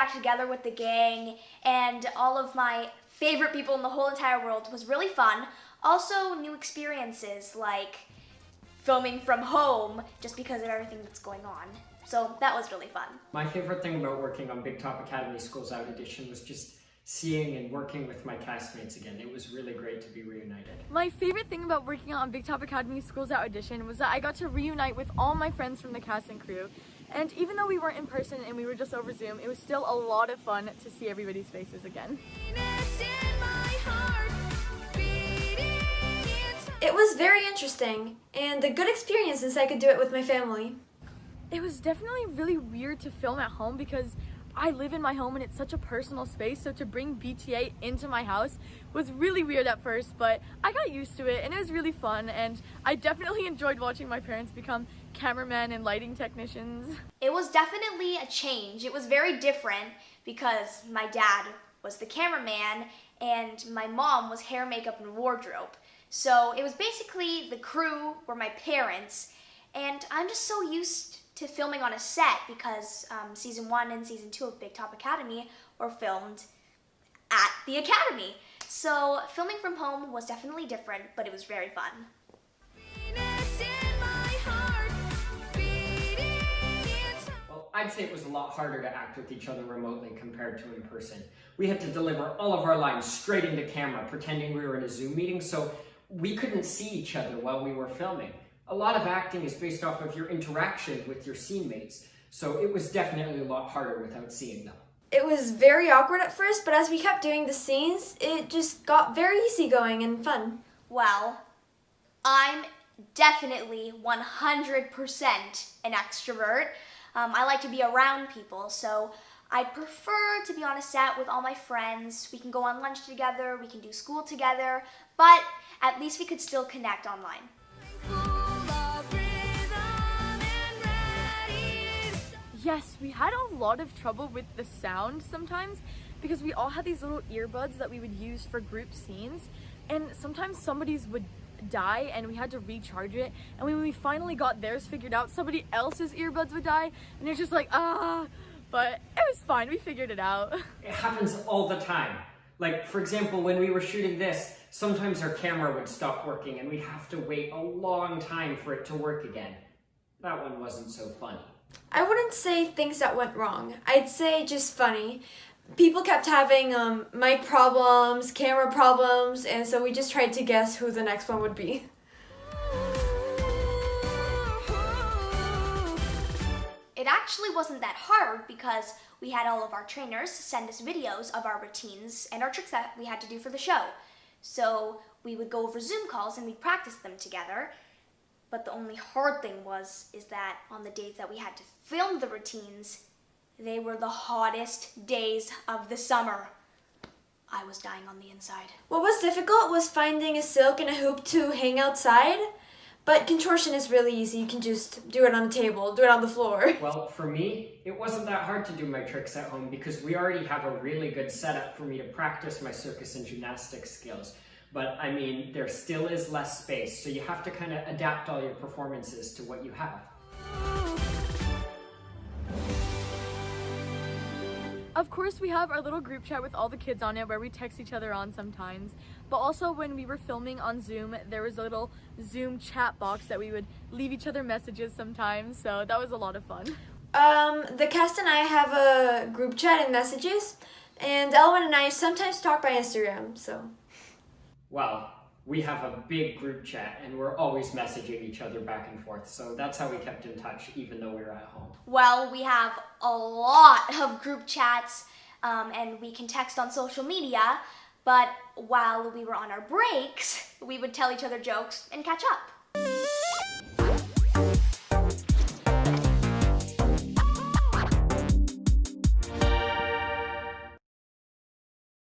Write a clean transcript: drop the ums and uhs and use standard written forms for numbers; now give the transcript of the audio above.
back together with the gang and all of my favorite people in the whole entire world was really fun. Also, new experiences like filming from home just because of everything that's going on. So that was really fun. My favorite thing about working on Big Top Academy Schools Out Edition was just seeing and working with my castmates again. It was really great to be reunited. My favorite thing about working on Big Top Academy Schools Out Edition was that I got to reunite with all my friends from the cast and crew. And even though we weren't in person and we were just over Zoom, it was still a lot of fun to see everybody's faces again. It was very interesting and a good experience since I could do it with my family. It was definitely really weird to film at home because I live in my home and it's such a personal space, so to bring BTA into my house was really weird at first, but I got used to it and it was really fun, and I definitely enjoyed watching my parents become cameramen and lighting technicians. It was definitely a change. It was very different because my dad was the cameraman and my mom was hair, makeup, and wardrobe. So it was basically the crew were my parents, and I'm just so used to filming on a set because season 1 and season 2 of Big Top Academy were filmed at the Academy. So filming from home was definitely different, but it was very fun. Well, I'd say it was a lot harder to act with each other remotely compared to in person. We had to deliver all of our lines straight into camera, pretending we were in a Zoom meeting, so we couldn't see each other while we were filming. A lot of acting is based off of your interaction with your scene mates, so it was definitely a lot harder without seeing them. It was very awkward at first, but as we kept doing the scenes, it just got very easygoing and fun. Well, I'm definitely 100% an extrovert. I like to be around people, so I prefer to be on a set with all my friends. We can go on lunch together, we can do school together, but at least we could still connect online. Yes, we had a lot of trouble with the sound sometimes because we all had these little earbuds that we would use for group scenes, and sometimes somebody's would die and we had to recharge it, and when we finally got theirs figured out, somebody else's earbuds would die, and it's just like, but it was fine, we figured it out. It happens all the time. Like, for example, when we were shooting this, sometimes our camera would stop working and we'd have to wait a long time for it to work again. That one wasn't so funny. I wouldn't say things that went wrong. I'd say just funny. People kept having mic problems, camera problems, and so we just tried to guess who the next one would be. It actually wasn't that hard because we had all of our trainers send us videos of our routines and our tricks that we had to do for the show. So we would go over Zoom calls and we'd practice them together. But the only hard thing is that on the days that we had to film the routines, they were the hottest days of the summer. I was dying on the inside. What was difficult was finding a silk and a hoop to hang outside, but contortion is really easy. You can just do it on the table, do it on the floor. Well, for me, it wasn't that hard to do my tricks at home because we already have a really good setup for me to practice my circus and gymnastics skills. But I mean, there still is less space, so you have to kind of adapt all your performances to what you have. Of course, we have our little group chat with all the kids on it where we text each other on sometimes, but also when we were filming on Zoom, there was a little Zoom chat box that we would leave each other messages sometimes, so that was a lot of fun. The cast and I have a group chat and messages, and Elwin and I sometimes talk by Instagram, so. Well, we have a big group chat and we're always messaging each other back and forth, so that's how we kept in touch even though we were at home. Well, we have a lot of group chats and we can text on social media, but while we were on our breaks, we would tell each other jokes and catch up.